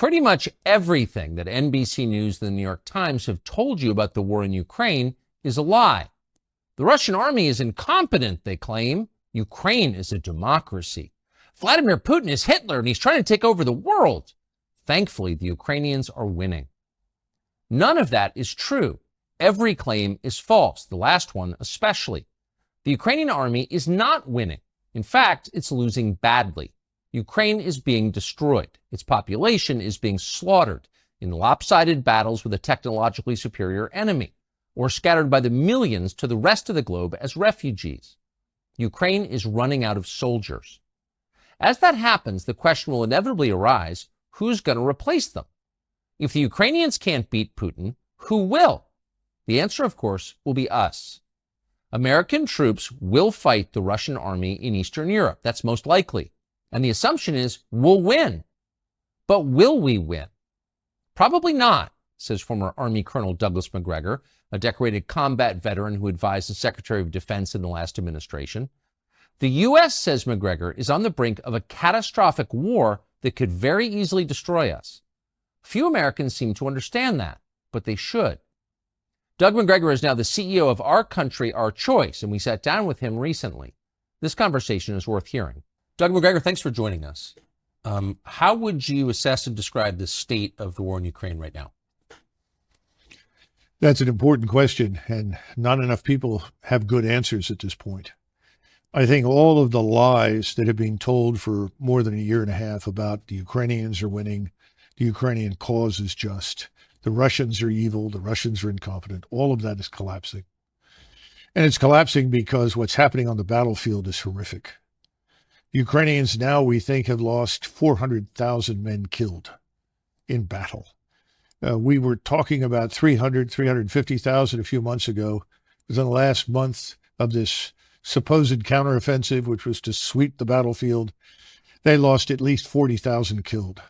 Pretty much everything that NBC News and the New York Times have told you about the war in Ukraine is a lie. The Russian army is incompetent, they claim. Ukraine is a democracy. Vladimir Putin is Hitler and he's trying to take over the world. Thankfully, the Ukrainians are winning. None of that is true. Every claim is false, the last one especially. The Ukrainian army is not winning. In fact, it's losing badly. Ukraine is being destroyed. Its population is being slaughtered in lopsided battles with a technologically superior enemy, or scattered by the millions to the rest of the globe as refugees. Ukraine is running out of soldiers. As that happens, the question will inevitably arise, who's going to replace them? If the Ukrainians can't beat Putin, who will? The answer, of course, will be us. American troops will fight the Russian army in Eastern Europe. That's most likely. And the assumption is we'll win. But will we win? Probably not, says former Army Colonel Douglas Macgregor, a decorated combat veteran who advised the Secretary of Defense in the last administration. The U.S., says Macgregor, is on the brink of a catastrophic war that could very easily destroy us. Few Americans seem to understand that, but they should. Doug Macgregor is now the CEO of Our Country, Our Choice, and we sat down with him recently. This conversation is worth hearing. Doug Macgregor, thanks for joining us. How would you assess and describe the state of the war in Ukraine right now? That's an important question, and not enough people have good answers at this point. I think all of the lies that have been told for more than a year and a half about the Ukrainians are winning, the Ukrainian cause is just, the Russians are evil, the Russians are incompetent, all of that is collapsing. And it's collapsing because what's happening on the battlefield is horrific. Ukrainians now, we think, have lost 400,000 men killed in battle. We were talking about 350,000 a few months ago. Within the last month of this supposed counteroffensive, which was to sweep the battlefield, they lost at least 40,000 killed.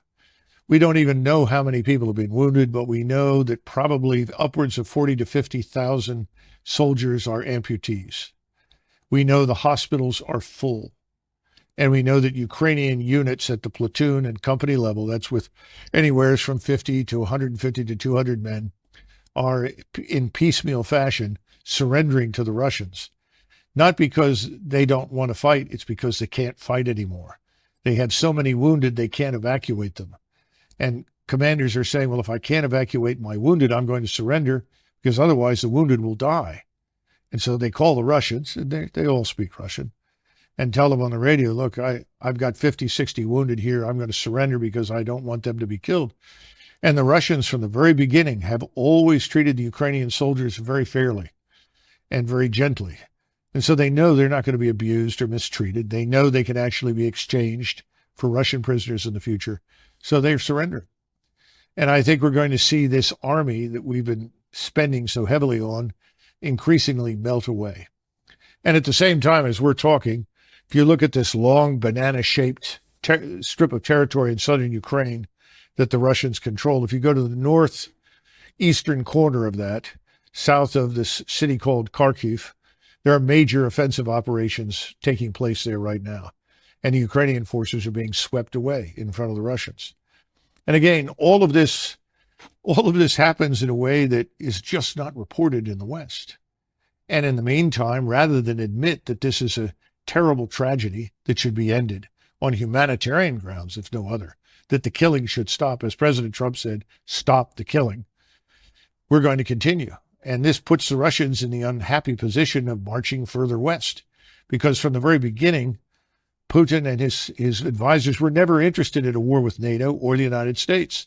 We don't even know how many people have been wounded, but we know that probably upwards of 40 to 50,000 soldiers are amputees. We know the hospitals are full. And we know that Ukrainian units at the platoon and company level, that's with anywhere from 50 to 150 to 200 men, are in piecemeal fashion surrendering to the Russians. Not because they don't want to fight, it's because they can't fight anymore. They have so many wounded, they can't evacuate them. And commanders are saying, well, if I can't evacuate my wounded, I'm going to surrender because otherwise the wounded will die. And so they call the Russians, and they all speak Russian, and tell them on the radio, look, I've got 50, 60 wounded here. I'm going to surrender because I don't want them to be killed. And the Russians from the very beginning have always treated the Ukrainian soldiers very fairly and very gently. And so they know they're not going to be abused or mistreated. They know they can actually be exchanged for Russian prisoners in the future. So they're surrendering. And I think we're going to see this army that we've been spending so heavily on increasingly melt away. And at the same time as we're talking, if you look at this long banana-shaped strip of territory in southern Ukraine that the Russians control, if you go to the northeastern corner of that, south of this city called Kharkiv, there are major offensive operations taking place there right now. And the Ukrainian forces are being swept away in front of the Russians. And again, all of this happens in a way that is just not reported in the West. And in the meantime, rather than admit that this is a terrible tragedy that should be ended on humanitarian grounds, if no other, that the killing should stop, as President Trump said, stop the killing, we're going to continue. And this puts the Russians in the unhappy position of marching further west, because from the very beginning, Putin and his advisors were never interested in a war with NATO or the United States.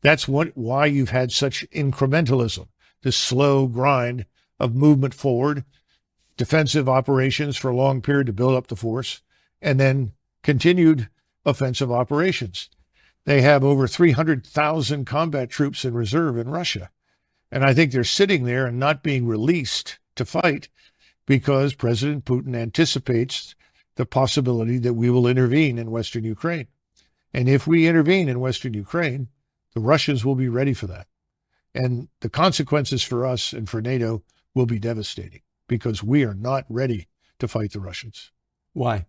That's why you've had such incrementalism, this slow grind of movement forward, defensive operations for a long period to build up the force, and then continued offensive operations. They have over 300,000 combat troops in reserve in Russia. And I think they're sitting there and not being released to fight because President Putin anticipates the possibility that we will intervene in Western Ukraine. And if we intervene in Western Ukraine, the Russians will be ready for that. And the consequences for us and for NATO will be devastating because we are not ready to fight the Russians. Why?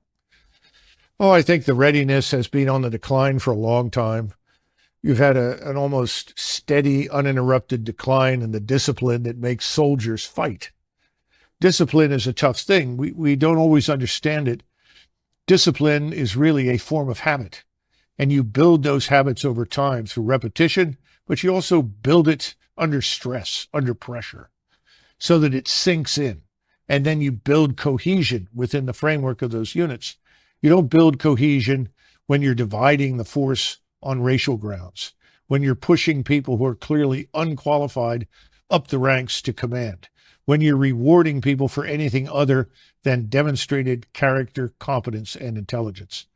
Oh, I think the readiness has been on the decline for a long time. You've had an almost steady, uninterrupted decline in the discipline that makes soldiers fight. Discipline is a tough thing. We don't always understand it. Discipline is really a form of habit, and you build those habits over time through repetition, but you also build it under stress, under pressure, so that it sinks in. And then you build cohesion within the framework of those units. You don't build cohesion when you're dividing the force on racial grounds, when you're pushing people who are clearly unqualified up the ranks to command, when you're rewarding people for anything other than demonstrated character, competence, and intelligence.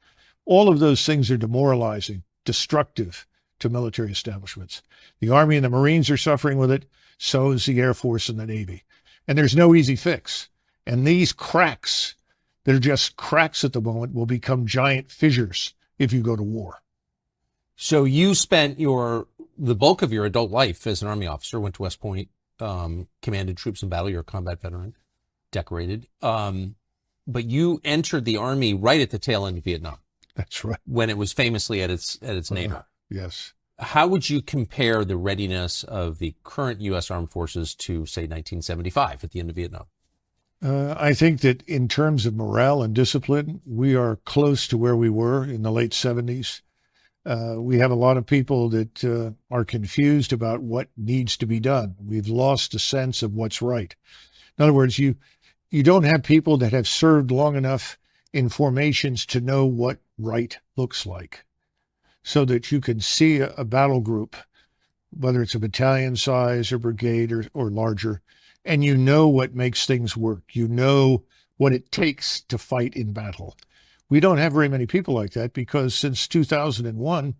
All of those things are demoralizing, destructive to military establishments. The Army and the Marines are suffering with it. So is the Air Force and the Navy. And there's no easy fix. And these cracks that are just cracks at the moment will become giant fissures if you go to war. So you spent the bulk of your adult life as an Army officer, went to West Point, commanded troops in battle. You're a combat veteran, decorated. But you entered the Army right at the tail end of Vietnam. That's right. When it was famously at its nadir. Yes. How would you compare the readiness of the current U.S. Armed Forces to, say, 1975 at the end of Vietnam? I think that in terms of morale and discipline, we are close to where we were in the late 70s. We have a lot of people that are confused about what needs to be done. We've lost a sense of what's right. In other words, you don't have people that have served long enough in formations to know what right looks like, so that you can see a battle group, whether it's a battalion size or brigade or larger, and you know what makes things work. You know what it takes to fight in battle. We don't have very many people like that because since 2001,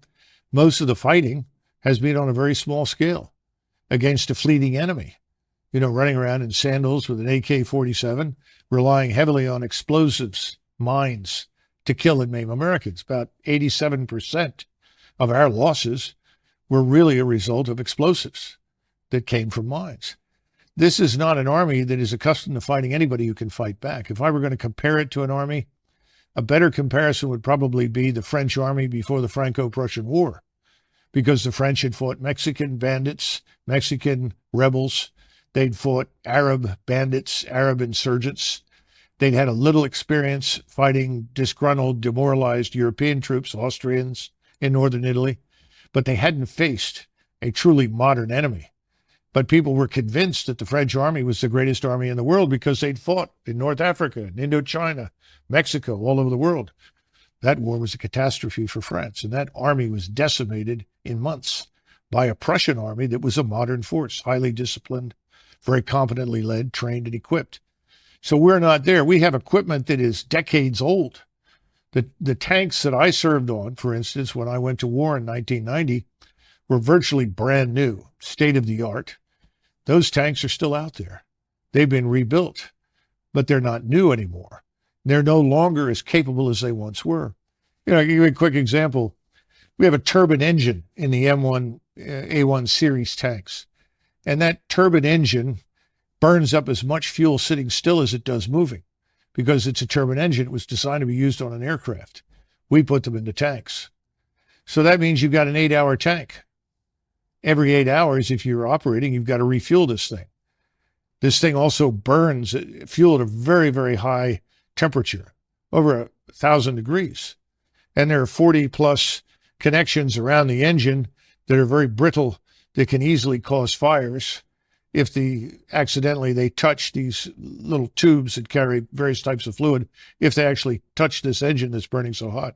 most of the fighting has been on a very small scale against a fleeting enemy. Running around in sandals with an AK-47, relying heavily on explosives, mines to kill and maim Americans. About 87% of our losses were really a result of explosives that came from mines. This is not an army that is accustomed to fighting anybody who can fight back. If I were going to compare it to an army, a better comparison would probably be the French army before the Franco-Prussian War, because the French had fought Mexican bandits, Mexican rebels. They'd fought Arab bandits, Arab insurgents. They'd had a little experience fighting disgruntled, demoralized European troops, Austrians in northern Italy, but they hadn't faced a truly modern enemy. But people were convinced that the French army was the greatest army in the world because they'd fought in North Africa, in Indochina, Mexico, all over the world. That war was a catastrophe for France, and that army was decimated in months by a Prussian army that was a modern force, highly disciplined, very competently led, trained, and equipped. So we're not there. We have equipment that is decades old. The tanks that I served on, for instance, when I went to war in 1990, were virtually brand new, state-of-the-art. Those tanks are still out there. They've been rebuilt, but they're not new anymore. They're no longer as capable as they once were. I'll give you a quick example. We have a turbine engine in the M1, A1 series tanks, and that turbine engine burns up as much fuel sitting still as it does moving, because it's a turbine engine. It was designed to be used on an aircraft. We put them into tanks. So that means you've got an 8-hour tank. Every 8 hours, if you're operating, you've got to refuel this thing. This thing also burns fuel at a very, very high temperature, over 1,000 degrees. And there are 40 plus connections around the engine that are very brittle, that can easily cause fires if accidentally they touch these little tubes that carry various types of fluid, if they actually touch this engine that's burning so hot.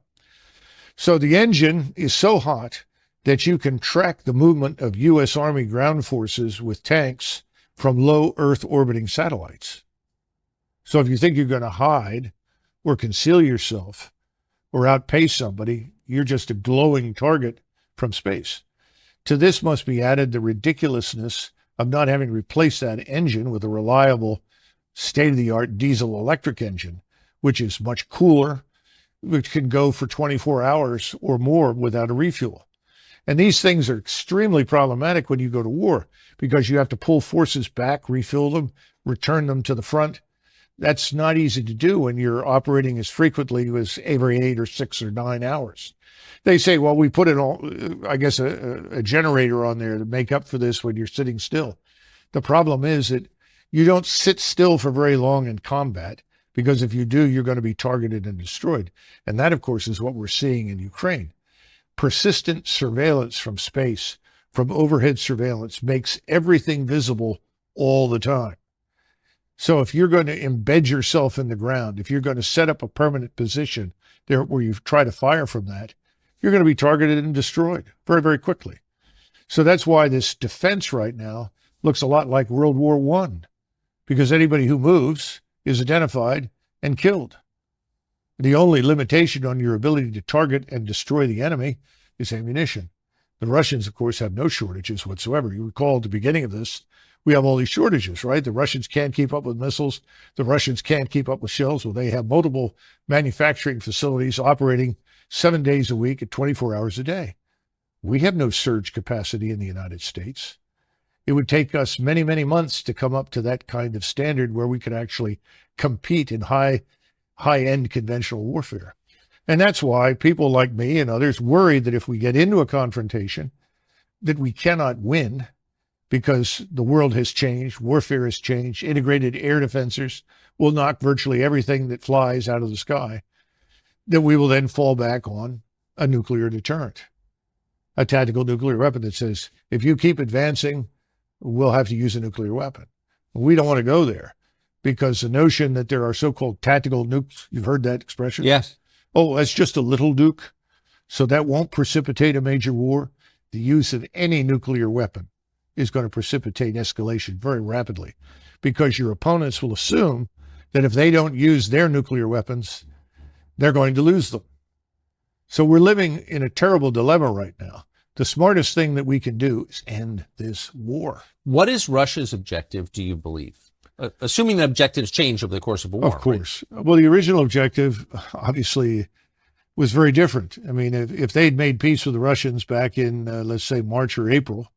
So the engine is so hot that you can track the movement of U.S. Army ground forces with tanks from low Earth orbiting satellites. So if you think you're going to hide or conceal yourself or outpace somebody, you're just a glowing target from space. To this must be added the ridiculousness of not having replaced that engine with a reliable, state-of-the-art diesel electric engine, which is much cooler, which can go for 24 hours or more without a refuel. And these things are extremely problematic when you go to war, because you have to pull forces back, refuel them, return them to the front. That's not easy to do when you're operating as frequently as every 8 or 6 or 9 hours. They say, well, we put it on, I guess, a generator on there to make up for this when you're sitting still. The problem is that you don't sit still for very long in combat, because if you do, you're going to be targeted and destroyed. And that, of course, is what we're seeing in Ukraine. Persistent surveillance from space, from overhead surveillance, makes everything visible all the time. So if you're going to embed yourself in the ground, if you're going to set up a permanent position there where you try to fire from that, you're going to be targeted and destroyed very, very quickly. So that's why this defense right now looks a lot like World War I, because anybody who moves is identified and killed. The only limitation on your ability to target and destroy the enemy is ammunition. The Russians, of course, have no shortages whatsoever. You recall at the beginning of this, we have all these shortages, right? The Russians can't keep up with missiles. The Russians can't keep up with shells. Well, they have multiple manufacturing facilities operating 7 days a week at 24 hours a day. We have no surge capacity in the United States. It would take us many, many months to come up to that kind of standard where we could actually compete in high-end conventional warfare. And that's why people like me and others worry that if we get into a confrontation, that we cannot win, because the world has changed, warfare has changed, integrated air defenses will knock virtually everything that flies out of the sky, that we will then fall back on a nuclear deterrent, a tactical nuclear weapon that says, if you keep advancing, we'll have to use a nuclear weapon. We don't want to go there, because the notion that there are so-called tactical nukes, you've heard that expression? Yes. Oh, that's just a little nuke, so that won't precipitate a major war. The use of any nuclear weapon is going to precipitate escalation very rapidly, because your opponents will assume that if they don't use their nuclear weapons, they're going to lose them. So we're living in a terrible dilemma right now. The smartest thing that we can do is end this war. What is Russia's objective, do you believe? Assuming the objectives change over the course of a war. Of course. Right? Well, the original objective, obviously, was very different. I mean, if they'd made peace with the Russians back in, let's say, March or April,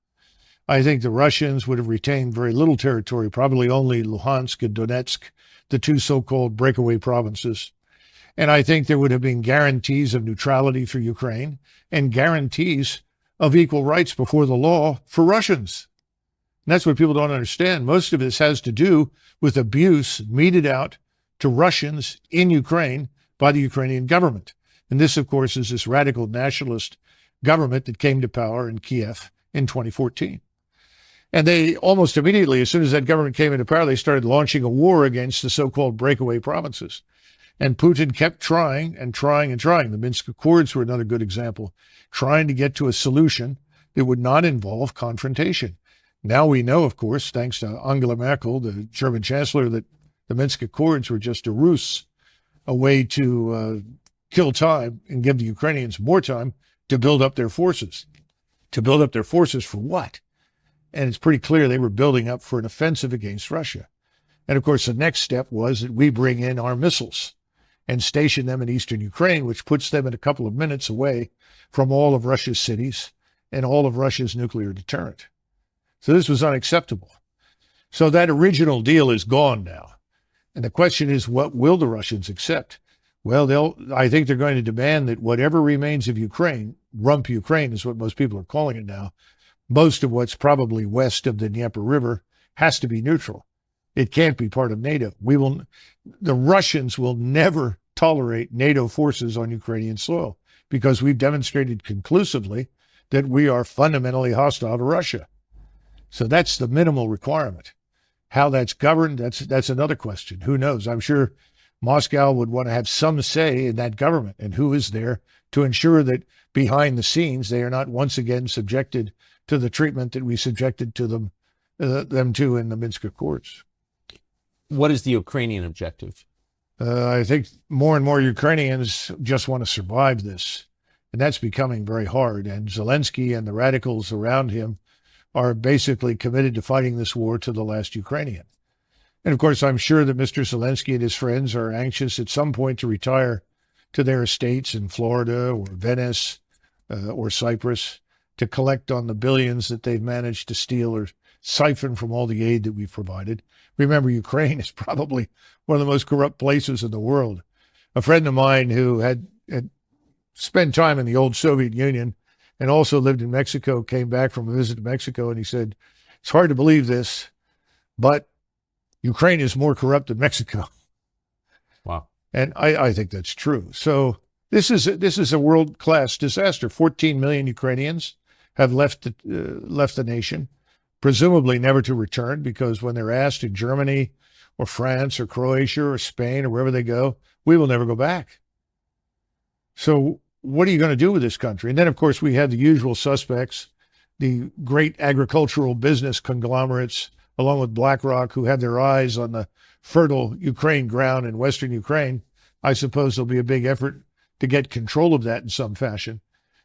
I think the Russians would have retained very little territory, probably only Luhansk and Donetsk, the two so-called breakaway provinces. And I think there would have been guarantees of neutrality for Ukraine and guarantees of equal rights before the law for Russians. And that's what people don't understand. Most of this has to do with abuse meted out to Russians in Ukraine by the Ukrainian government. And this, of course, is this radical nationalist government that came to power in Kiev in 2014. And they almost immediately, as soon as that government came into power, they started launching a war against the so-called breakaway provinces. And Putin kept trying and trying and trying. The Minsk Accords were another good example, trying to get to a solution that would not involve confrontation. Now we know, of course, thanks to Angela Merkel, the German chancellor, that the Minsk Accords were just a ruse, a way to kill time and give the Ukrainians more time to build up their forces. To build up their forces for what? And it's pretty clear they were building up for an offensive against Russia. And of course, the next step was that we bring in our missiles and station them in eastern Ukraine, which puts them in a couple of minutes away from all of Russia's cities and all of Russia's nuclear deterrent. So this was unacceptable. So that original deal is gone now. And the question is, what will the Russians accept? Well, I think they're going to demand that whatever remains of Ukraine, rump Ukraine is what most people are calling it now, most of what's probably west of the Dnieper River, has to be neutral. It can't be part of NATO. The Russians will never tolerate NATO forces on Ukrainian soil, because we've demonstrated conclusively that we are fundamentally hostile to Russia. So that's the minimal requirement. How that's governed, that's another question. Who knows? I'm sure Moscow would want to have some say in that government, and who is there to ensure that behind the scenes they are not once again subjected to the treatment that we subjected to them to in the Minsk Accords. What is the Ukrainian objective? I think more and more Ukrainians just want to survive this, and that's becoming very hard. And Zelensky and the radicals around him are basically committed to fighting this war to the last Ukrainian. And of course, I'm sure that Mr. Zelensky and his friends are anxious at some point to retire to their estates in Florida or Venice or Cyprus to collect on the billions that they've managed to steal or siphon from all the aid that we've provided. Remember, Ukraine is probably one of the most corrupt places in the world. A friend of mine who had spent time in the old Soviet Union and also lived in Mexico came back from a visit to Mexico, and he said, it's hard to believe this, but Ukraine is more corrupt than Mexico. Wow. And I think that's true. So this is a world-class disaster. 14 million Ukrainians have left the nation, presumably never to return, because when they're asked in Germany or France or Croatia or Spain or wherever they go, we will never go back. So what are you going to do with this country? And then, of course, we have the usual suspects, the great agricultural business conglomerates, along with BlackRock, who have their eyes on the fertile Ukraine ground in Western Ukraine. I suppose there'll be a big effort to get control of that in some fashion.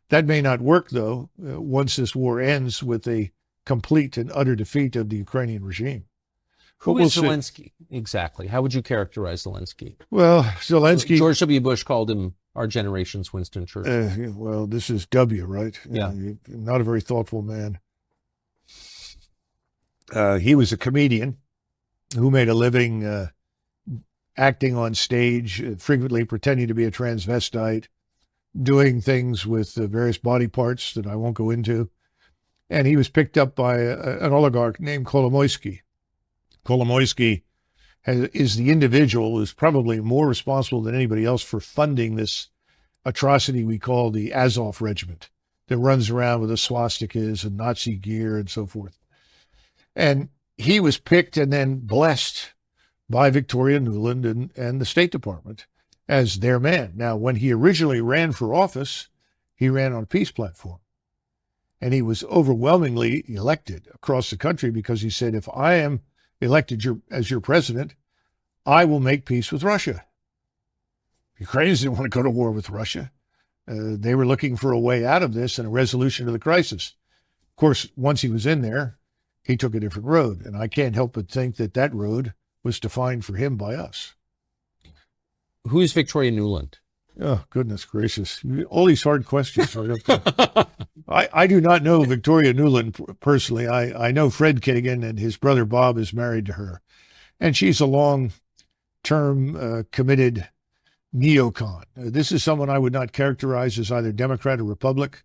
That may not work, though, once this war ends with a complete and utter defeat of the Ukrainian regime. Who is Zelensky? Exactly. How would you characterize Zelensky? Well, Zelensky... George W. Bush called him our generation's Winston Churchill. Well, this is W, right? Yeah. Not a very thoughtful man. He was a comedian who made a living acting on stage, frequently pretending to be a transvestite, doing things with various body parts that I won't go into. And he was picked up by an oligarch named Kolomoisky. Kolomoisky is the individual who's probably more responsible than anybody else for funding this atrocity we call the Azov Regiment that runs around with the swastikas and Nazi gear and so forth. And he was picked and then blessed by Victoria Nuland and the State Department as their man. Now, when he originally ran for office, he ran on a peace platform. And he was overwhelmingly elected across the country because he said, if I am elected as your president, I will make peace with Russia. Ukrainians didn't want to go to war with Russia. They were looking for a way out of this and a resolution to the crisis. Of course, once he was in there, he took a different road. And I can't help but think that that road was defined for him by us. Who is Victoria Nuland? Oh, goodness gracious. All these hard questions. I do not know Victoria Nuland personally. I know Fred Kittigan, and his brother Bob is married to her. And she's a long-term committed neocon. This is someone I would not characterize as either Democrat or Republic.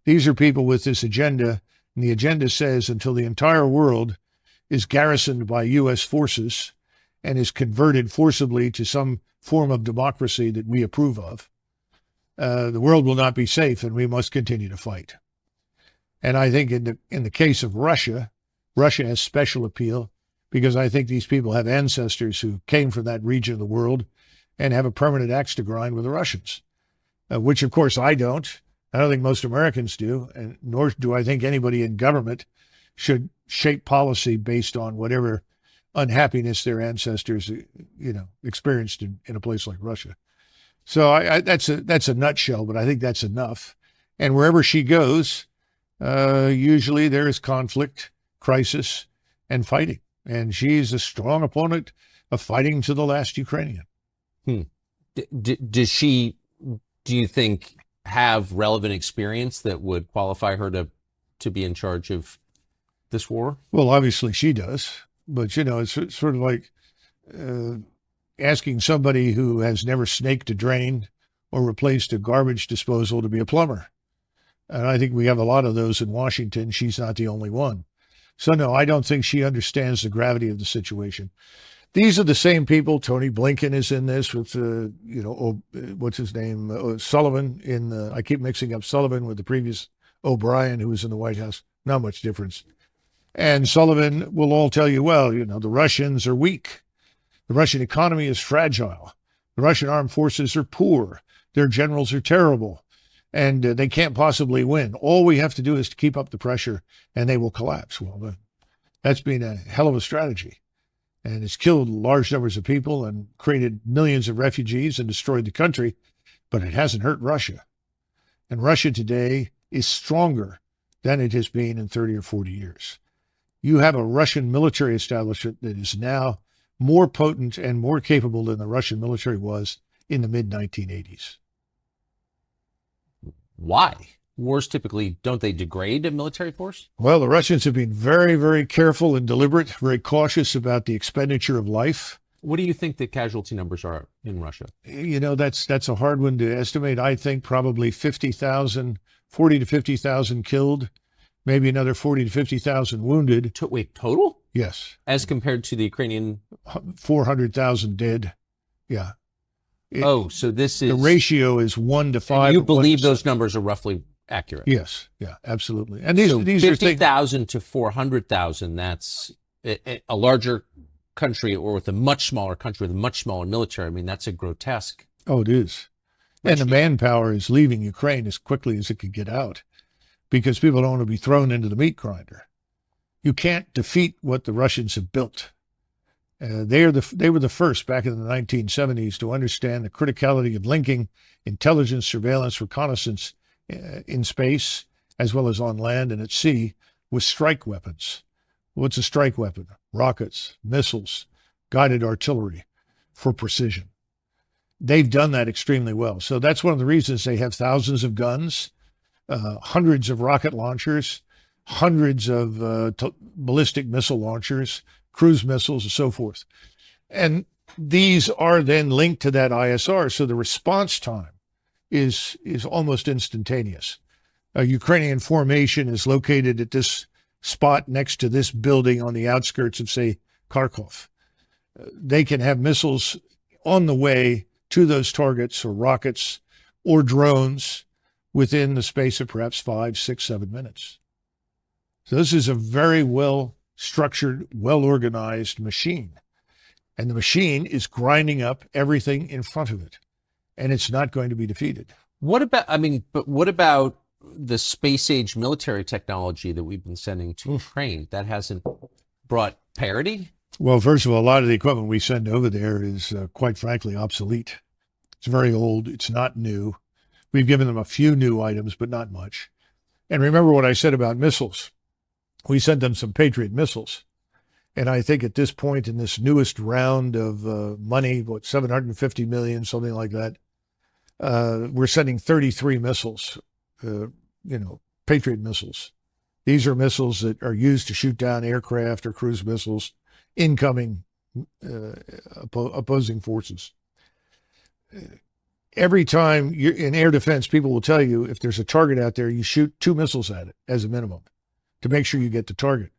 These are people with this agenda, and the agenda says until the entire world is garrisoned by U.S. forces and is converted forcibly to some form of democracy that we approve of, the world will not be safe, and we must continue to fight. And I think in the case of Russia, Russia has special appeal because I think these people have ancestors who came from that region of the world and have a permanent axe to grind with the Russians, which, of course, I don't. I don't think most Americans do, and nor do I think anybody in government should shape policy based on whatever unhappiness their ancestors, experienced in a place like Russia. So that's a nutshell, but I think that's enough. And wherever she goes, usually there is conflict, crisis, and fighting. And she's a strong opponent of fighting to the last Ukrainian. Does she, do you think, have relevant experience that would qualify her to be in charge of this war? Well, obviously she does. But, it's sort of like asking somebody who has never snaked a drain or replaced a garbage disposal to be a plumber. And I think we have a lot of those in Washington. She's not the only one. So, no, I don't think she understands the gravity of the situation. These are the same people. Tony Blinken is in this with, what's his name? Sullivan I keep mixing up Sullivan with the previous O'Brien, who was in the White House. Not much difference. And Sullivan will all tell you, well, the Russians are weak. The Russian economy is fragile. The Russian armed forces are poor. Their generals are terrible. And they can't possibly win. All we have to do is to keep up the pressure and they will collapse. Well, that's been a hell of a strategy. And it's killed large numbers of people and created millions of refugees and destroyed the country. But it hasn't hurt Russia. And Russia today is stronger than it has been in 30 or 40 years. You have a Russian military establishment that is now more potent and more capable than the Russian military was in the mid-1980s. Why? Wars typically, don't they degrade a military force? Well, the Russians have been very, very careful and deliberate, very cautious about the expenditure of life. What do you think the casualty numbers are in Russia? You know, that's a hard one to estimate. I think probably 50,000, 40 to 50,000 killed, maybe another 40 to 50,000 wounded. Wait, total? Yes. As compared to the Ukrainian? 400,000 dead. Yeah. So this is... The ratio is 1 to 5. You believe those numbers are roughly accurate? Yes. Yeah, absolutely. And these are 50,000 to 400,000, that's a larger country, or with a much smaller country with a much smaller military. I mean, that's a grotesque. Oh, it is. And the manpower is leaving Ukraine as quickly as it could get out because people don't want to be thrown into the meat grinder. You can't defeat what the Russians have built. They were the first back in the 1970s to understand the criticality of linking intelligence, surveillance, reconnaissance in space, as well as on land and at sea, with strike weapons. What's a strike weapon? Rockets, missiles, guided artillery for precision. They've done that extremely well. So that's one of the reasons they have thousands of guns, hundreds of rocket launchers, hundreds of ballistic missile launchers, cruise missiles, and so forth. And these are then linked to that ISR. So the response time is almost instantaneous. A Ukrainian formation is located at this spot next to this building on the outskirts of, say, Kharkov. They can have missiles on the way to those targets, or rockets or drones, within the space of perhaps 5, 6, 7 minutes. So this is a very well structured, well organized machine. And the machine is grinding up everything in front of it. And it's not going to be defeated. What about the space age military technology that we've been sending to Ukraine? That hasn't brought parity? Well, first of all, a lot of the equipment we send over there is quite frankly obsolete. It's very old. It's not new. We've given them a few new items, but not much. And remember what I said about missiles. We sent them some Patriot missiles. And I think at this point in this newest round of money, what, 750 million, something like that, we're sending 33 missiles, Patriot missiles. These are missiles that are used to shoot down aircraft or cruise missiles, incoming opposing forces. Every time you're in air defense, people will tell you if there's a target out there, you shoot 2 missiles at it as a minimum to make sure you get the target.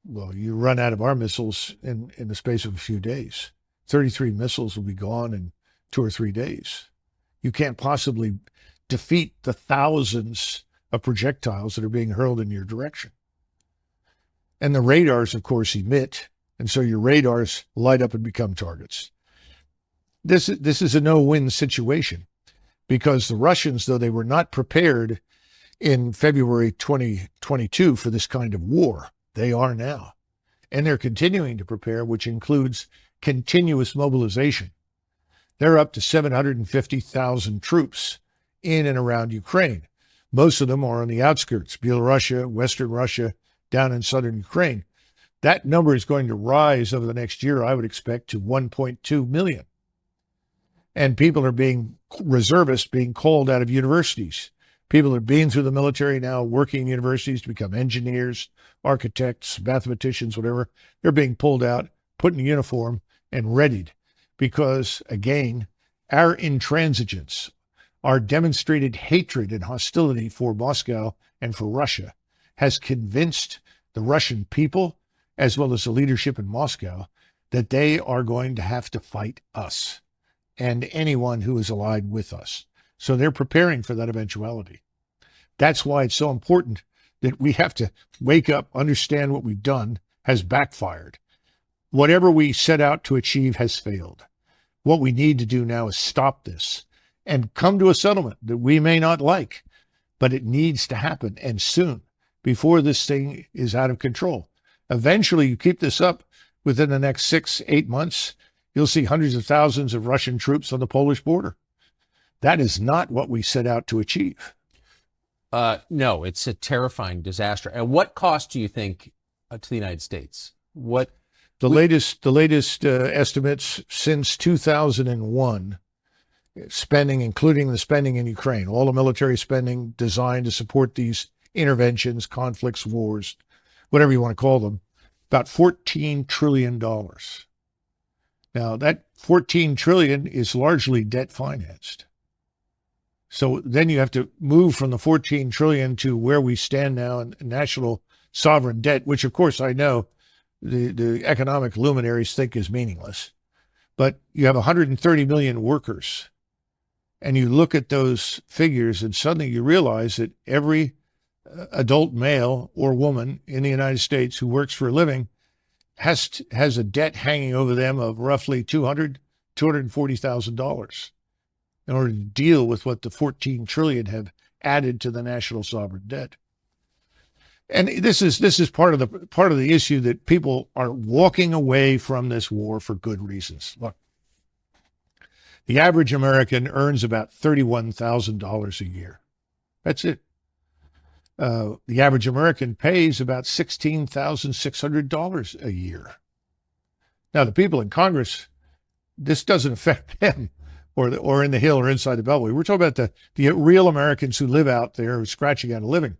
Well, you run out of our missiles in the space of a few days. 33 missiles will be gone in 2 or 3 days. You can't possibly defeat the thousands of projectiles that are being hurled in your direction. And the radars, of course, emit, and so your radars light up and become targets. This is a no-win situation because the Russians, though they were not prepared in February 2022 for this kind of war, they are now. And they're continuing to prepare, which includes continuous mobilization. They're up to 750,000 troops in and around Ukraine. Most of them are on the outskirts, Belarus, Western Russia, down in southern Ukraine. That number is going to rise over the next year, I would expect, to 1.2 million. And people are reservists being called out of universities. People are being through the military now, working in universities to become engineers, architects, mathematicians, whatever. They're being pulled out, put in uniform, and readied. Because, again, our intransigence, our demonstrated hatred and hostility for Moscow and for Russia has convinced the Russian people, as well as the leadership in Moscow, that they are going to have to fight us and anyone who is allied with us. So they're preparing for that eventuality. That's why it's so important that we have to wake up, understand what we've done has backfired. Whatever we set out to achieve has failed. What we need to do now is stop this and come to a settlement that we may not like, but it needs to happen, and soon, before this thing is out of control. Eventually, you keep this up within the next 6, 8 months, you'll see hundreds of thousands of Russian troops on the Polish border. That is not what we set out to achieve. No, it's a terrifying disaster. At what cost do you think to the United States? The latest estimates since 2001 spending, including the spending in Ukraine, all the military spending designed to support these interventions, conflicts, wars, whatever you want to call them, about $14 trillion. Now, that 14 trillion is largely debt financed. So then you have to move from the 14 trillion to where we stand now in national sovereign debt, which of course I know the economic luminaries think is meaningless. But you have 130 million workers, and you look at those figures and suddenly you realize that every adult male or woman in the United States who works for a living has a debt hanging over them of roughly $240,000 in order to deal with what the 14 trillion have added to the national sovereign debt. And this is part of the issue that people are walking away from this war for good reasons. Look, the average American earns about $31,000 a year. That's it. The average American pays about $16,600 a year. Now, the people in Congress, this doesn't affect them or in the Hill or inside the Beltway. We're talking about the real Americans who live out there who are scratching out a living.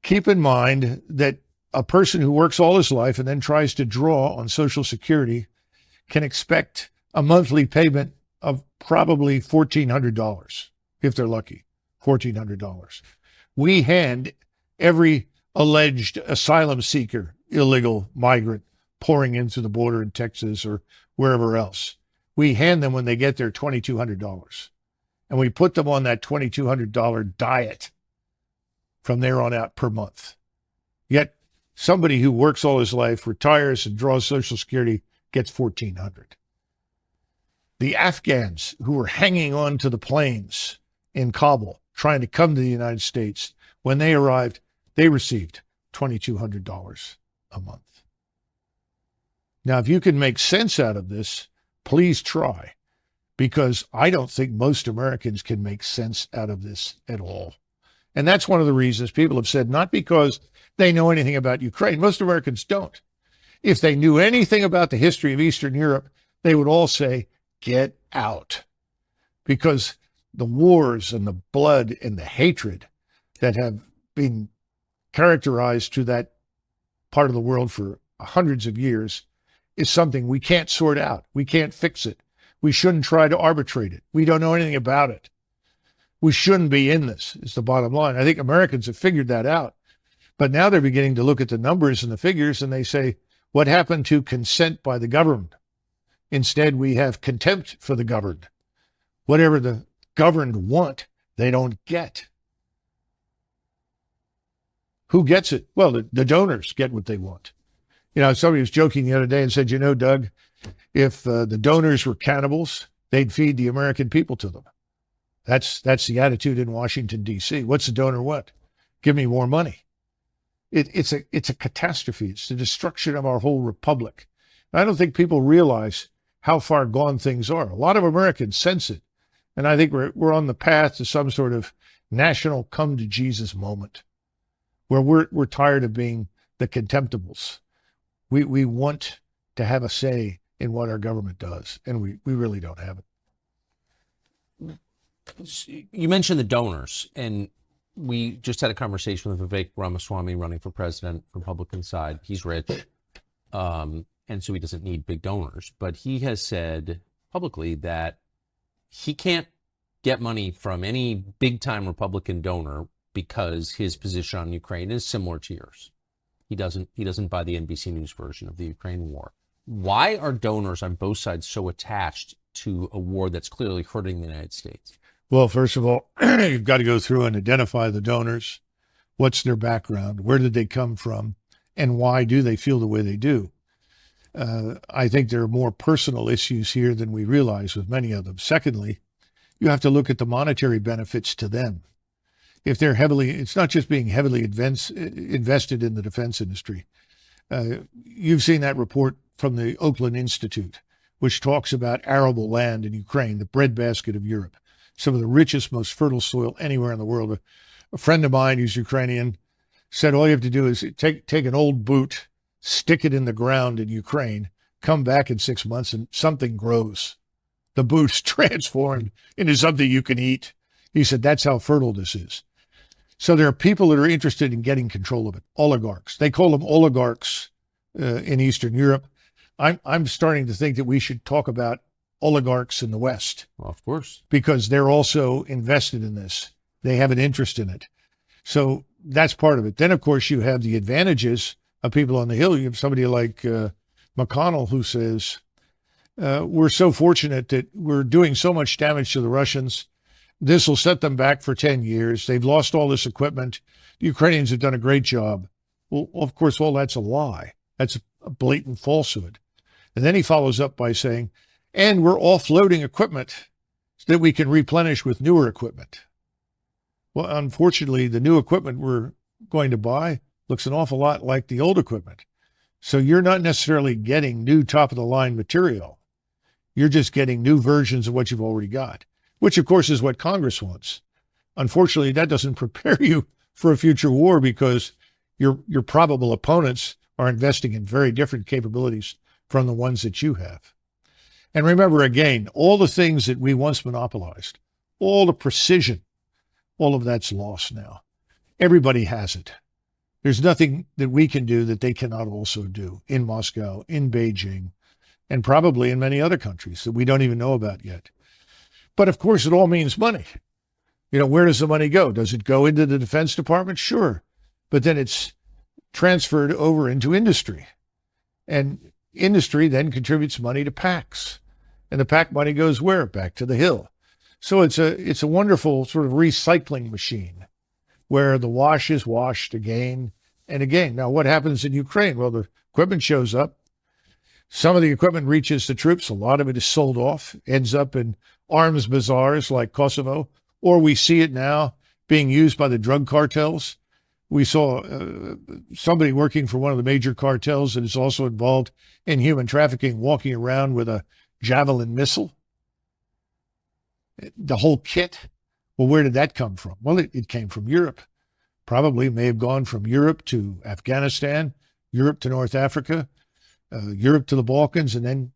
Keep in mind that a person who works all his life and then tries to draw on Social Security can expect a monthly payment of probably $1,400 if they're lucky, $1,400. We hand every alleged asylum seeker, illegal migrant pouring in through the border in Texas or wherever else, we hand them when they get there $2,200. And we put them on that $2,200 diet from there on out per month. Yet somebody who works all his life, retires and draws Social Security gets $1,400. The Afghans who were hanging on to the planes in Kabul trying to come to the United States, when they arrived, they received $2,200 a month. Now, if you can make sense out of this, please try, because I don't think most Americans can make sense out of this at all. And that's one of the reasons people have said, not because they know anything about Ukraine. Most Americans don't. If they knew anything about the history of Eastern Europe, they would all say, get out. Because the wars and the blood and the hatred that have been characterized to that part of the world for hundreds of years is something we can't sort out. We can't fix it. We shouldn't try to arbitrate it. We don't know anything about it. We shouldn't be in this, is the bottom line. I think Americans have figured that out. But now they're beginning to look at the numbers and the figures and they say, what happened to consent by the governed? Instead, we have contempt for the governed. Whatever the governed want, they don't get. Who gets it? Well, the donors get what they want. You know, somebody was joking the other day and said, Doug, if the donors were cannibals, they'd feed the American people to them. That's the attitude in Washington, D.C. What's the donor want? Give me more money. It's a catastrophe. It's the destruction of our whole republic. I don't think people realize how far gone things are. A lot of Americans sense it. And I think we're on the path to some sort of national come to Jesus moment where we're tired of being the contemptibles. We want to have a say in what our government does, and we really don't have it. You mentioned the donors, and we just had a conversation with Vivek Ramaswamy running for president, Republican side. He's rich, and so he doesn't need big donors. But he has said publicly that he can't get money from any big-time Republican donor because his position on Ukraine is similar to yours. He doesn't buy the NBC News version of the Ukraine war. Why are donors on both sides so attached to a war that's clearly hurting the United States? Well, first of all, you've got to go through and identify the donors. What's their background? Where did they come from? And why do they feel the way they do? I think there are more personal issues here than we realize with many of them. Secondly, you have to look at the monetary benefits to them. If they're it's not just being heavily invested in the defense industry. You've seen that report from the Oakland Institute, which talks about arable land in Ukraine, the breadbasket of Europe, some of the richest, most fertile soil anywhere in the world. A friend of mine who's Ukrainian said all you have to do is take an old boot, stick it in the ground in Ukraine, come back in 6 months, and something grows. the boost transformed into something you can eat. He said, that's how fertile this is. So there are people that are interested in getting control of it. Oligarchs. They call them oligarchs in Eastern Europe. I'm starting to think that we should talk about oligarchs in the West. Well, of course. Because they're also invested in this. They have an interest in it. So that's part of it. Then, of course, you have the advantages of people on the Hill. You have somebody like McConnell who says, we're so fortunate that we're doing so much damage to the Russians. This will set them back for 10 years. They've lost all this equipment. The Ukrainians have done a great job. Well, of course, all that's a lie. That's a blatant falsehood. And then he follows up by saying, and we're offloading equipment so that we can replenish with newer equipment. Well, unfortunately, the new equipment we're going to buy looks an awful lot like the old equipment. So you're not necessarily getting new top-of-the-line material. You're just getting new versions of what you've already got, which, of course, is what Congress wants. Unfortunately, that doesn't prepare you for a future war because your probable opponents are investing in very different capabilities from the ones that you have. And remember, again, all the things that we once monopolized, all the precision, all of that's lost now. Everybody has it. There's nothing that we can do that they cannot also do in Moscow, in Beijing, and probably in many other countries that we don't even know about yet. But of course, it all means money. You know, where does the money go? Does it go into the Defense Department? Sure. But then it's transferred over into industry. And industry then contributes money to PACs. And the PAC money goes where? Back to the Hill. So it's a wonderful sort of recycling machine where the wash is washed again and again. Now, what happens in Ukraine? Well, the equipment shows up. Some of the equipment reaches the troops. A lot of it is sold off, ends up in arms bazaars like Kosovo, or we see it now being used by the drug cartels. We saw somebody working for one of the major cartels that is also involved in human trafficking walking around with a Javelin missile. The whole kit. Well, where did that come from? Well, it came from Europe. Probably may have gone from Europe to Afghanistan, Europe to North Africa, Europe to the Balkans, and then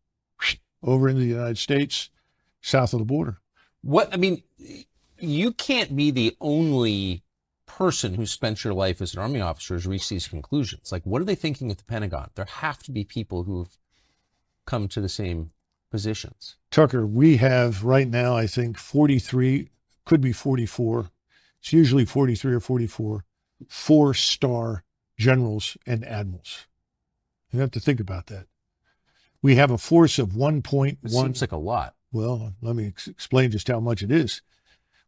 over into the United States, south of the border. You can't be the only person who spent your life as an Army officer who's reached these conclusions. Like, what are they thinking at the Pentagon? There have to be people who have come to the same positions. Tucker, we have right now, I think, 43, could be 44. It's usually 43 or 44, 4-star generals and admirals. You have to think about that. We have a force of 1.1. It seems like a lot. Well, let me explain just how much it is.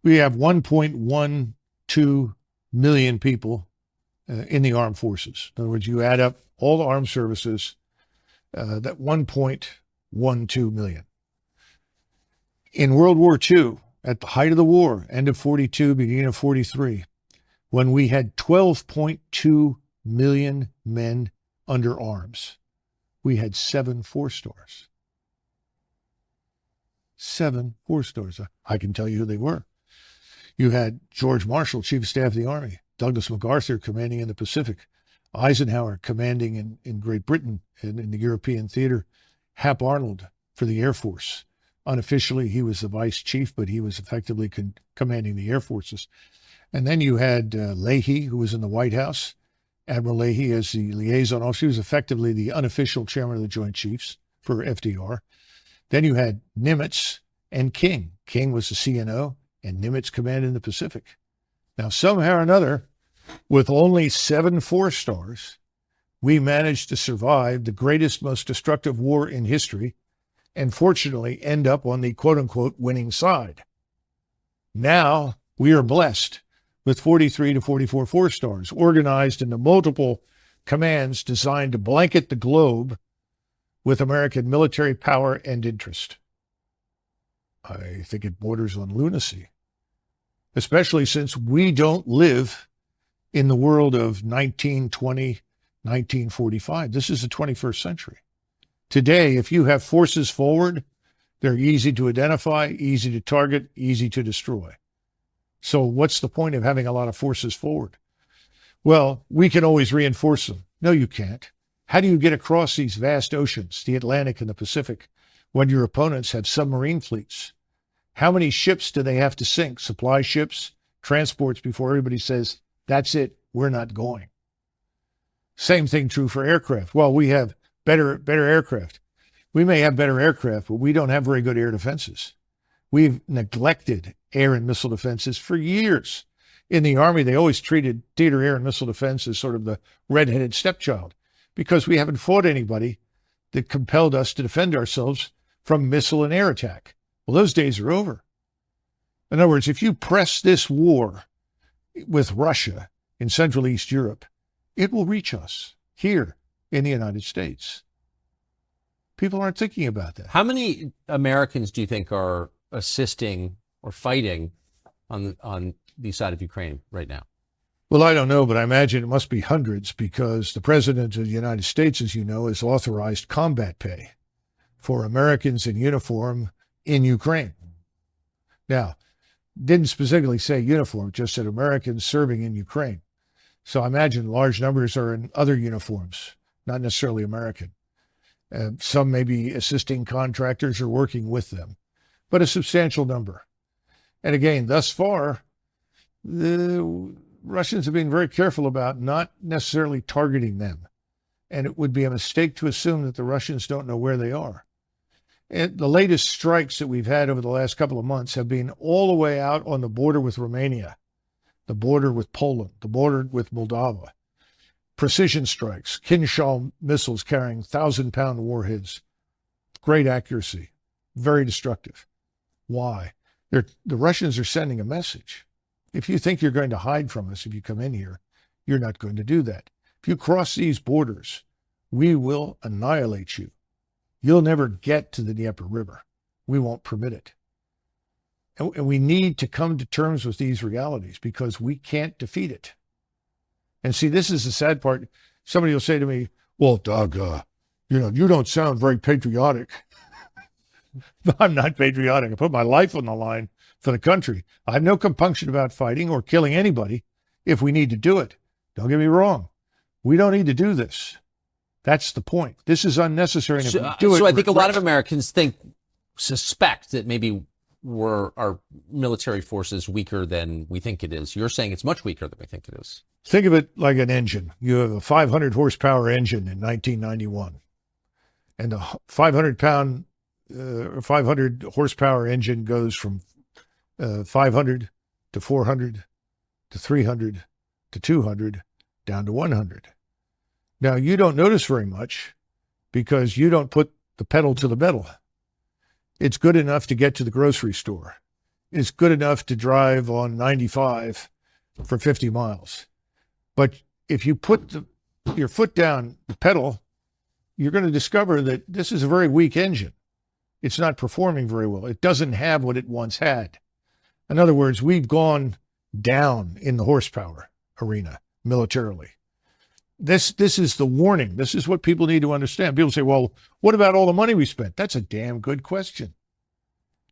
We have 1.12 million people in the armed forces. In other words, you add up all the armed services, that 1.12 million. In World War II, at the height of the war, end of 42, beginning of 43, when we had 12.2 million men under arms, we had 7 4-stars. 7 4-stars. I can tell you who they were. You had George Marshall, Chief of Staff of the Army, Douglas MacArthur commanding in the Pacific, Eisenhower commanding in Great Britain and in the European theater, Hap Arnold for the Air Force. Unofficially, he was the vice chief, but he was effectively commanding the air forces. And then you had Leahy, who was in the White House. Admiral Leahy as the liaison officer. He was effectively the unofficial chairman of the Joint Chiefs for FDR. Then you had Nimitz and King. King was the CNO, and Nimitz commanded in the Pacific. Now, somehow or another, with only 7 4-stars, we managed to survive the greatest, most destructive war in history, and fortunately end up on the quote-unquote winning side. Now we are blessed with 43 to 44 4-stars organized into multiple commands designed to blanket the globe with American military power and interest. I think it borders on lunacy, especially since we don't live in the world of 1920, 1945. This is the 21st century. Today, if you have forces forward, they're easy to identify, easy to target, easy to destroy. So what's the point of having a lot of forces forward? Well, we can always reinforce them. No, you can't. How do you get across these vast oceans, the Atlantic and the Pacific, when your opponents have submarine fleets? How many ships do they have to sink, supply ships, transports, before everybody says, that's it, we're not going? Same thing true for aircraft. Well, we have better aircraft. We may have better aircraft, but we don't have very good air defenses. We've neglected air and missile defenses for years. In the Army, they always treated theater air and missile defense as sort of the redheaded stepchild because we haven't fought anybody that compelled us to defend ourselves from missile and air attack. Well, those days are over. In other words, if you press this war with Russia in Central East Europe, it will reach us here in the United States. People aren't thinking about that. How many Americans do you think are assisting or fighting on the side of Ukraine right now? Well, I don't know, but I imagine it must be hundreds because the President of the United States, as you know, has authorized combat pay for Americans in uniform in Ukraine. Now, didn't specifically say uniform, just said Americans serving in Ukraine. So I imagine large numbers are in other uniforms, not necessarily American. Some may be assisting contractors or working with them, but a substantial number. And again, thus far, the Russians have been very careful about not necessarily targeting them. And it would be a mistake to assume that the Russians don't know where they are. And the latest strikes that we've had over the last couple of months have been all the way out on the border with Romania, the border with Poland, the border with Moldova. Precision strikes, Kinshal missiles carrying 1,000-pound warheads. Great accuracy, very destructive. Why? The Russians are sending a message. If you think you're going to hide from us if you come in here, you're not going to do that. If you cross these borders, we will annihilate you. You'll never get to the Dnieper River. We won't permit it. And we need to come to terms with these realities because we can't defeat it. And see, this is the sad part. Somebody will say to me, well, Doug, you don't sound very patriotic. I'm not patriotic. I put my life on the line for the country. I have no compunction about fighting or killing anybody if we need to do it. Don't get me wrong. We don't need to do this. That's the point. This is unnecessary. And if we do it, I think a lot of Americans suspect that maybe our military force is weaker than we think it is. You're saying it's much weaker than we think it is. Think of it like an engine. You have a 500 horsepower engine in 1991, and the 500 horsepower engine goes from 500 to 400 to 300 to 200 down to 100. Now, you don't notice very much because you don't put the pedal to the metal. It's good enough to get to the grocery store. It's good enough to drive on 95 for 50 miles. But if you put your foot down the pedal, you're going to discover that this is a very weak engine. It's not performing very well. It doesn't have what it once had. In other words, we've gone down in the horsepower arena militarily. This is the warning. This is what people need to understand. People say, well, what about all the money we spent? That's a damn good question.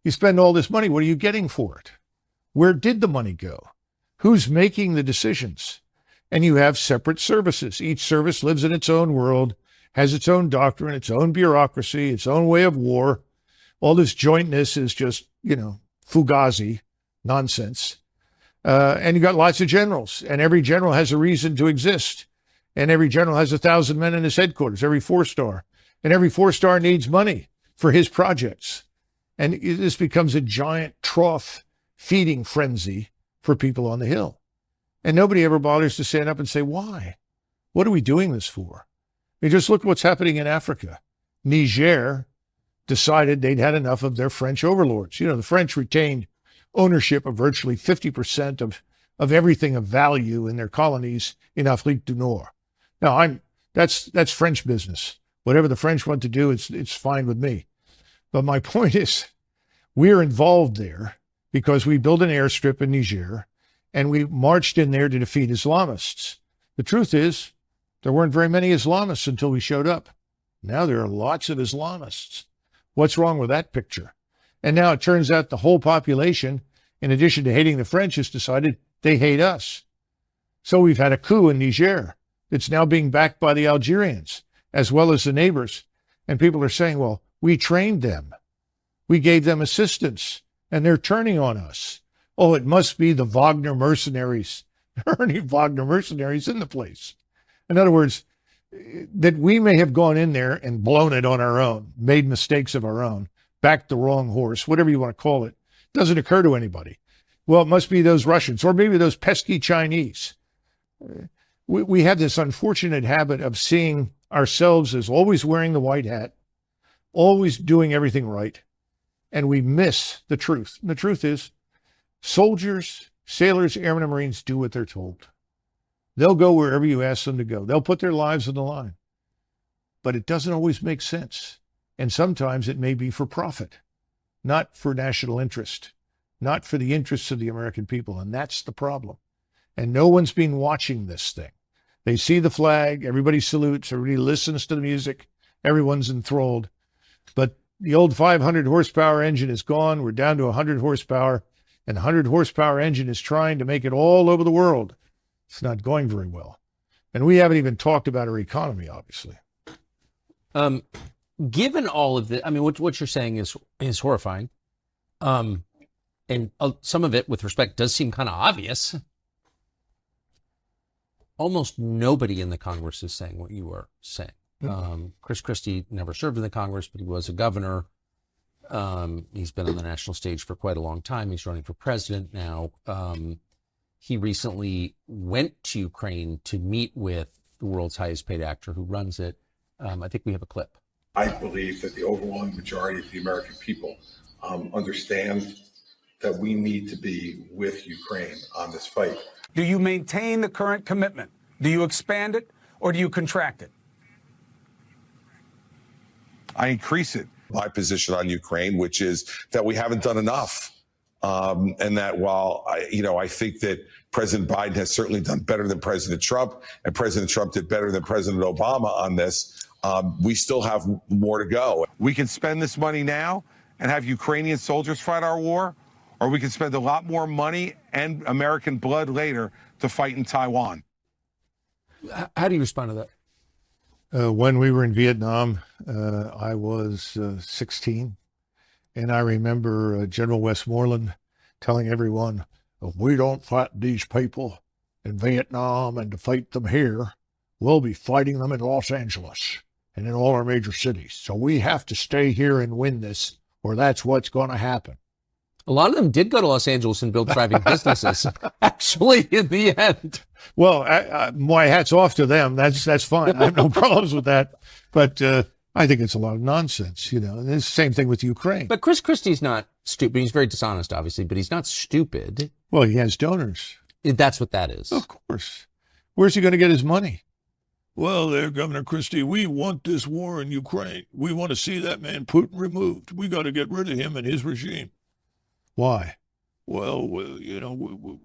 You spend all this money, what are you getting for it? Where did the money go? Who's making the decisions? And you have separate services. Each service lives in its own world, has its own doctrine, its own bureaucracy, its own way of war. All this jointness is just, fugazi nonsense. And you got lots of generals, and every general has a reason to exist. And every general has 1,000 men in his headquarters, every 4-star. And every 4-star needs money for his projects. And this becomes a giant trough feeding frenzy for people on the Hill. And nobody ever bothers to stand up and say, why? What are we doing this for? I mean, just look what's happening in Africa. Niger decided they'd had enough of their French overlords. The French retained ownership of virtually 50% of everything of value in their colonies in Afrique du Nord. Now, that's French business. Whatever the French want to do, it's fine with me. But my point is, we're involved there because we built an airstrip in Niger and we marched in there to defeat Islamists. The truth is, there weren't very many Islamists until we showed up. Now there are lots of Islamists. What's wrong with that picture? And now it turns out the whole population, in addition to hating the French, has decided they hate us. So we've had a coup in Niger. It's now being backed by the Algerians, as well as the neighbors. And people are saying, well, We trained them. We gave them assistance, and they're turning on us. Oh, it must be the Wagner mercenaries. There aren't any Wagner mercenaries in the place. In other words, that we may have gone in there and blown it on our own, made mistakes of our own, backed the wrong horse, whatever you want to call it, doesn't occur to anybody. Well, it must be those Russians, or maybe those pesky Chinese. We have this unfortunate habit of seeing ourselves as always wearing the white hat, always doing everything right, and we miss the truth. And the truth is, soldiers, sailors, airmen, and Marines do what they're told. They'll go wherever you ask them to go. They'll put their lives on the line. But it doesn't always make sense. And sometimes it may be for profit, not for national interest, not for the interests of the American people. And that's the problem. And no one's been watching this thing. They see the flag, everybody salutes, everybody listens to the music, everyone's enthralled. But the old 500 horsepower engine is gone. We're down to 100 horsepower. And the 100 horsepower engine is trying to make it all over the world. It's not going very well. And we haven't even talked about our economy, obviously. Given all of the, I mean, what you're saying is horrifying. And some of it, with respect, does seem kind of obvious. Almost nobody in the Congress is saying what you are saying. Chris Christie never served in the Congress, but he was a governor. He's been on the national stage for quite a long time. He's running for president now. He recently went to Ukraine to meet with the world's highest paid actor who runs it. I think we have a clip. I believe that the overwhelming majority of the American people understand that we need to be with Ukraine on this fight. Do you maintain the current commitment? Do you expand it, or do you contract it? I increase it. My position on Ukraine, which is that we haven't done enough. And that while I think that President Biden has certainly done better than President Trump, and President Trump did better than President Obama on this, we still have more to go. We can spend this money now and have Ukrainian soldiers fight our war, or we can spend a lot more money and American blood later to fight in Taiwan. How do you respond to that? When we were in Vietnam, I was 16. And I remember General Westmoreland telling everyone, if we don't fight these people in Vietnam and to fight them here, we'll be fighting them in Los Angeles and in all our major cities. So we have to stay here and win this, or that's what's going to happen. A lot of them did go to Los Angeles and build thriving businesses, actually, in the end. Well, my hat's off to them. That's fine. I have no problems with that. But I think it's a lot of nonsense, And it's the same thing with Ukraine. But Chris Christie's not stupid. He's very dishonest, obviously, but he's not stupid. Well, he has donors. That's what that is. Of course. Where's he going to get his money? Well, there, Governor Christie, we want this war in Ukraine. We want to see that man Putin removed. We got to get rid of him and his regime. Why? Well,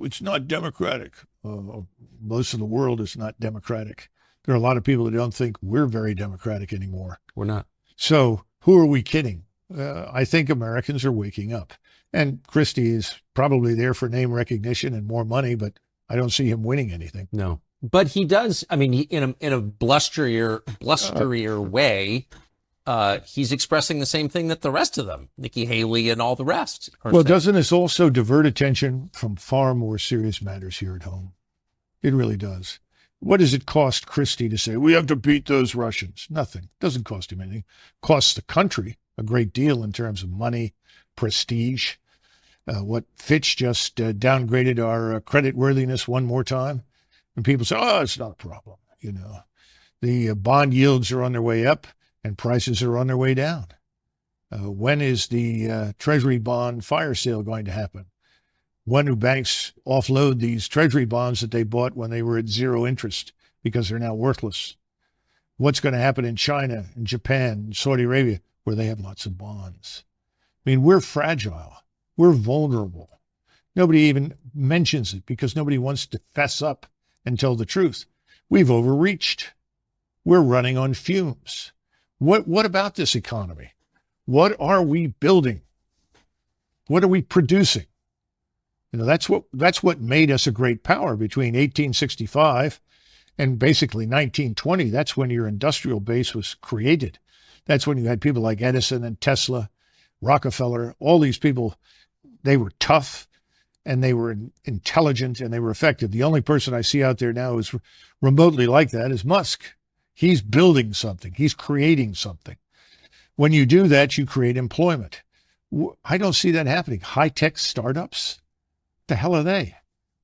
it's not democratic. Most of the world is not democratic. There are a lot of people that don't think we're very democratic anymore. We're not. So who are we kidding? I think Americans are waking up. And Christie is probably there for name recognition and more money, but I don't see him winning anything. No. But he does, I mean, in a blusterier way, he's expressing the same thing that the rest of them, Nikki Haley and all the rest, are saying. Doesn't this also divert attention from far more serious matters here at home? It really does. What does it cost Christie to say, we have to beat those Russians? Nothing. It doesn't cost him anything. It costs the country a great deal in terms of money, prestige. What Fitch just downgraded our credit worthiness one more time. And people say, it's not a problem. The bond yields are on their way up and prices are on their way down. When is the Treasury bond fire sale going to happen? When do banks offload these Treasury bonds that they bought when they were at zero interest because they're now worthless? What's going to happen in China, in Japan, in Saudi Arabia, where they have lots of bonds? I mean, we're fragile. We're vulnerable. Nobody even mentions it because nobody wants to fess up and tell the truth. We've overreached. We're running on fumes. What about this economy? What are we building? What are we producing? That's what made us a great power between 1865 and basically 1920. That's when your industrial base was created. That's when you had people like Edison and Tesla, Rockefeller, all these people. They were tough and they were intelligent and they were effective. The only person I see out there now who's remotely like that is Musk. He's building something. He's creating something. When you do that, you create employment. I don't see that happening. High-tech startups? The hell are they?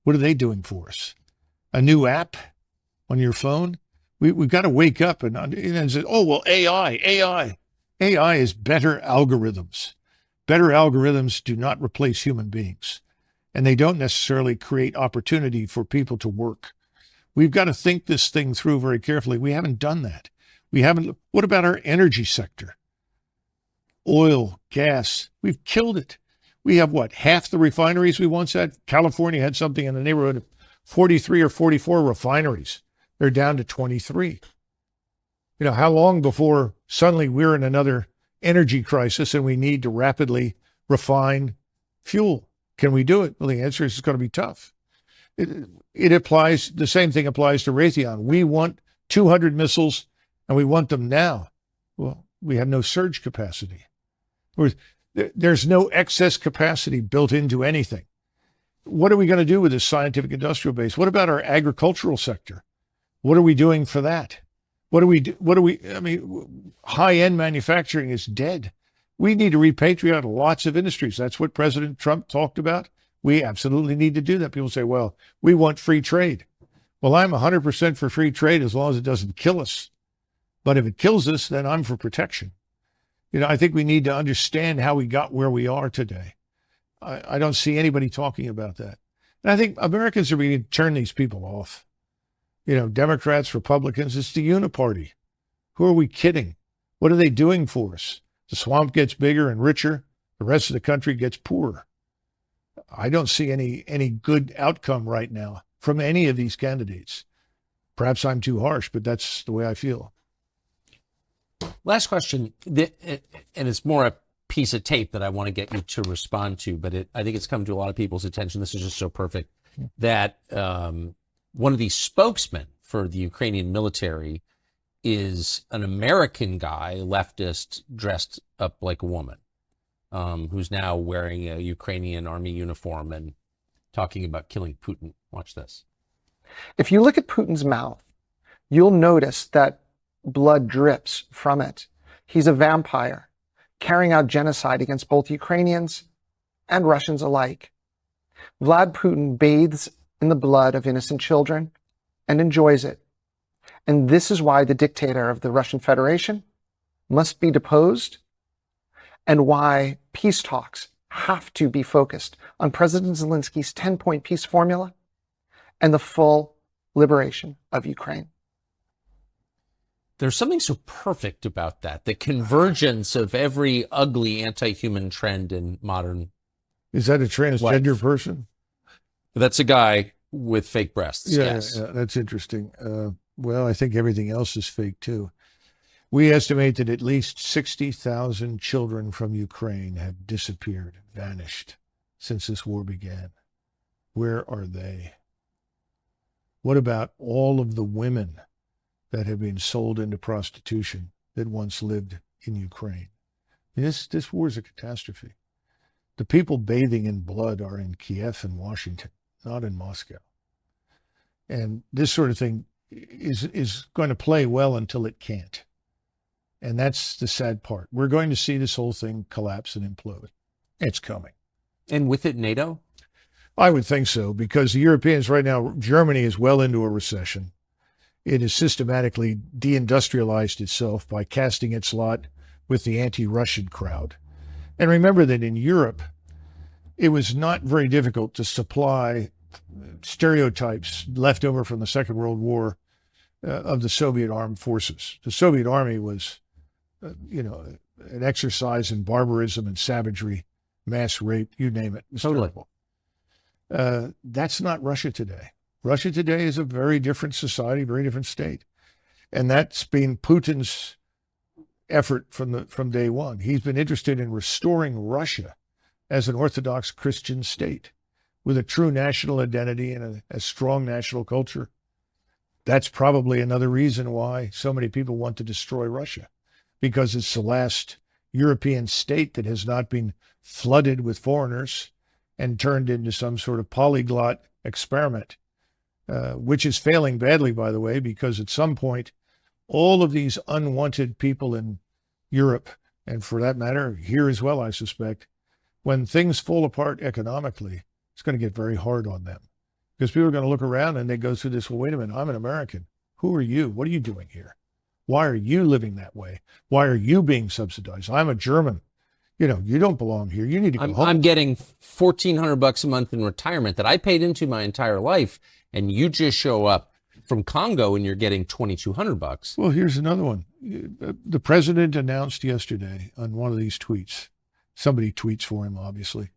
What are they doing for us? A new app on your phone? We've got to wake up and say, oh, well, AI. AI is better algorithms. Better algorithms do not replace human beings, and they don't necessarily create opportunity for people to work. We've got to think this thing through very carefully. We haven't done that. What about our energy sector? Oil, gas, we've killed it. We have what, half the refineries we once had? California had something in the neighborhood of 43 or 44 refineries. They're down to 23. How long before suddenly we're in another energy crisis and we need to rapidly refine fuel? Can we do it? Well, the answer is it's going to be tough. It applies, the same thing applies to Raytheon. We want 200 missiles and we want them now. Well, we have no surge capacity. There's no excess capacity built into anything. What are we going to do with this scientific industrial base? What about our agricultural sector? What are we doing for that? High-end manufacturing is dead. We need to repatriate lots of industries. That's what President Trump talked about. We absolutely need to do that. People say, well, we want free trade. Well, I'm 100% for free trade as long as it doesn't kill us. But if it kills us, then I'm for protection. I think we need to understand how we got where we are today. I don't see anybody talking about that. And I think Americans are beginning to turn these people off. Democrats, Republicans, it's the uniparty. Who are we kidding? What are they doing for us? The swamp gets bigger and richer. The rest of the country gets poorer. I don't see any good outcome right now from any of these candidates. Perhaps I'm too harsh, but that's the way I feel. Last question, and it's more a piece of tape that I want to get you to respond to, but I think it's come to a lot of people's attention. This is just so perfect that one of the spokesmen for the Ukrainian military is an American guy, leftist, dressed up like a woman, who's now wearing a Ukrainian army uniform and talking about killing Putin. Watch this. If you look at Putin's mouth, you'll notice that blood drips from it. He's a vampire, carrying out genocide against both Ukrainians and Russians alike. Vlad Putin bathes in the blood of innocent children and enjoys it. And this is why the dictator of the Russian Federation must be deposed, and why peace talks have to be focused on President Zelensky's 10-point peace formula and the full liberation of Ukraine. There's something so perfect about that, the convergence of every ugly anti-human trend in modern. Is that a transgender person? That's a guy with fake breasts. Yeah, yes. Yeah, that's interesting. Well, I think everything else is fake too. We estimate that at least 60,000 children from Ukraine have disappeared, vanished since this war began. Where are they? What about all of the women that have been sold into prostitution that once lived in Ukraine? This war is a catastrophe. The people bathing in blood are in Kiev and Washington, not in Moscow. And this sort of thing is going to play well until it can't. And that's the sad part. We're going to see this whole thing collapse and implode. It's coming. And with it, NATO? I would think so, because the Europeans right now, Germany is well into a recession. It has systematically deindustrialized itself by casting its lot with the anti-Russian crowd. And remember that in Europe, it was not very difficult to supply stereotypes left over from the Second World War of the Soviet armed forces. The Soviet army was, an exercise in barbarism and savagery, mass rape, you name it. It was terrible. That's not Russia today. Russia today is a very different society, very different state. And that's been Putin's effort from day one. He's been interested in restoring Russia as an Orthodox Christian state with a true national identity and a strong national culture. That's probably another reason why so many people want to destroy Russia. because it's the last European state that has not been flooded with foreigners and turned into some sort of polyglot experiment, which is failing badly, by the way, because at some point, all of these unwanted people in Europe, and for that matter, here as well, I suspect, when things fall apart economically, it's going to get very hard on them. Because people are going to look around and they go through this, well, wait a minute, I'm an American. Who are you? What are you doing here? Why are you living that way? Why are you being subsidized? I'm a German. You know, you don't belong here. You need to go home. I'm getting $1,400 a month in retirement that I paid into my entire life, and you just show up from Congo and you're getting $2,200. Well, here's another one. The president announced yesterday on one of these tweets, somebody tweets for him, obviously,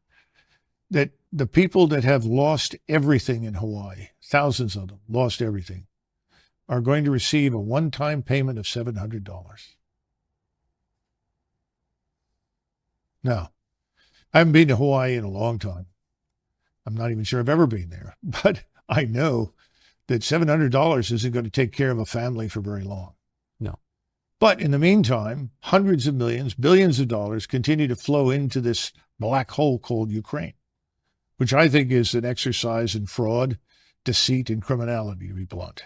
that the people that have lost everything in Hawaii, thousands of them lost everything, are going to receive a one-time payment of $700. Now, I haven't been to Hawaii in a long time. I'm not even sure I've ever been there, but I know that $700 isn't going to take care of a family for very long. No. But in the meantime, hundreds of millions, billions of dollars continue to flow into this black hole called Ukraine, which I think is an exercise in fraud, deceit, and criminality, to be blunt.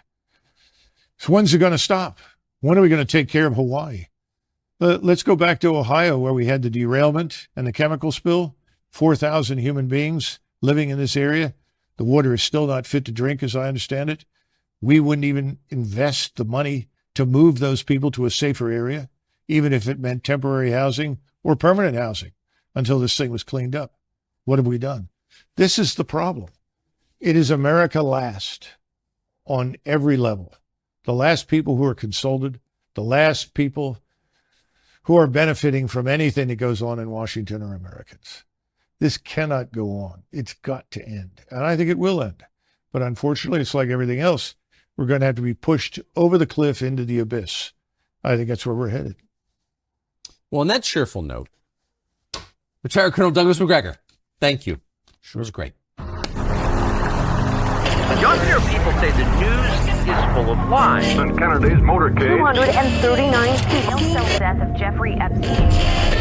So when's it going to stop? When are we going to take care of Hawaii? Let's go back to Ohio, where we had the derailment and the chemical spill. 4,000 human beings living in this area. The water is still not fit to drink, as I understand it. We wouldn't even invest the money to move those people to a safer area, even if it meant temporary housing or permanent housing, until this thing was cleaned up. What have we done? This is the problem. It is America last on every level. The last people who are consulted, the last people who are benefiting from anything that goes on in Washington are Americans. This cannot go on. It's got to end. And I think it will end. But unfortunately, it's like everything else. We're going to have to be pushed over the cliff into the abyss. I think that's where we're headed. Well, on that cheerful note, retired Colonel Douglas Macgregor, thank you. Sure was great. Younger people say the news is full of lies. In Kennedy's motorcade, 239 people. The death of Jeffrey Epstein.